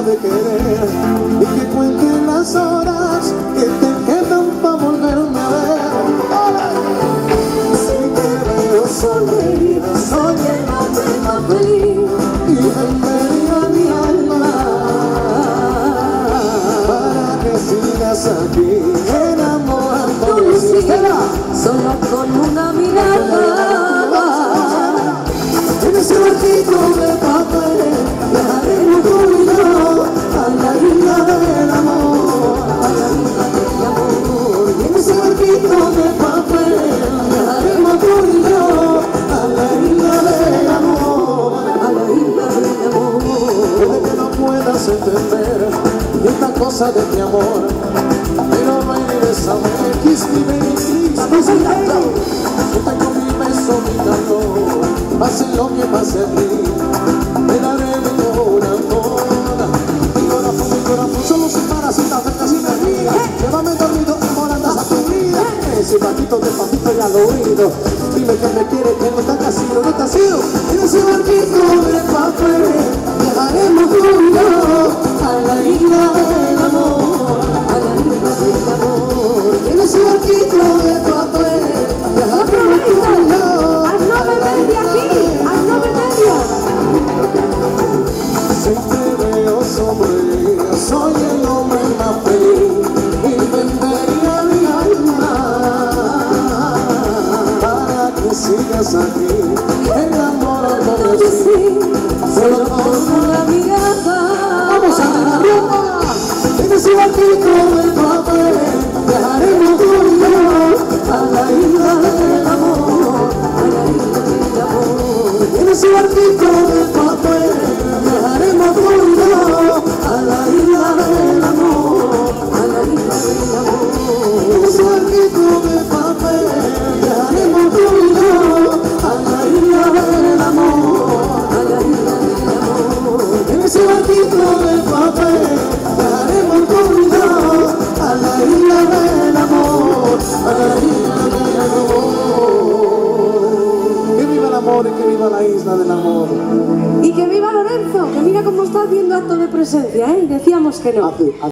de querer y que cuenten las horas que te quedan para volverme a ver. Si te veo sonreír, soy el hombre más feliz y vendería mi alma para que sigas aquí enamorándome. Solo con una mirada. En ese barquito de papel viajaremos tú y yo a la isla del amor, A la isla del amor. en ese barquito de papel viajaremos tú y yo a la isla del amor, A la isla del amor. puede que no puedas entender esta cosa de mi amor, pero no hay ni besame, kiss me baby, kiss me baby. Yo tengo mi beso, mi calor, pase lo que pase aquí, me daré mi corazón. Mi corazón solo se para si estás cerca, si me digas. Llévame dormido y morandas a tu vida. Ese patito despacito y al oído, dime que me quiere, que no está casido, no está sido. En ese barquito de papel viajaremos tú y yo a la isla del amor, A la isla del amor. en ese barquito de papel viajaremos tú y yo. ¡Al no beber de aquí! ¡Al no beber! Siempre veo sonreír, soy el hombre más feliz y vendería mi alma para que sigas aquí enamorándome de sí. Solo con Una mirada. vamos a la rumba, en ese barquito de papel viajaremos tú y yo a la isla del amor, A la isla del amor. en ese barquito de papel viajaremos tú y yo a la isla del amor, A la isla del amor. en ese barquito de papel viajaremos tú y yo a la isla del amor, A la isla del amor. en ese barquito de papel viajaremos tú y yo a la isla del amor, a la isla del amor. Que viva el amor y que viva la isla del amor. Y que viva Lorenzo, que mira cómo está haciendo acto de presencia, ¿eh? Y decíamos que no.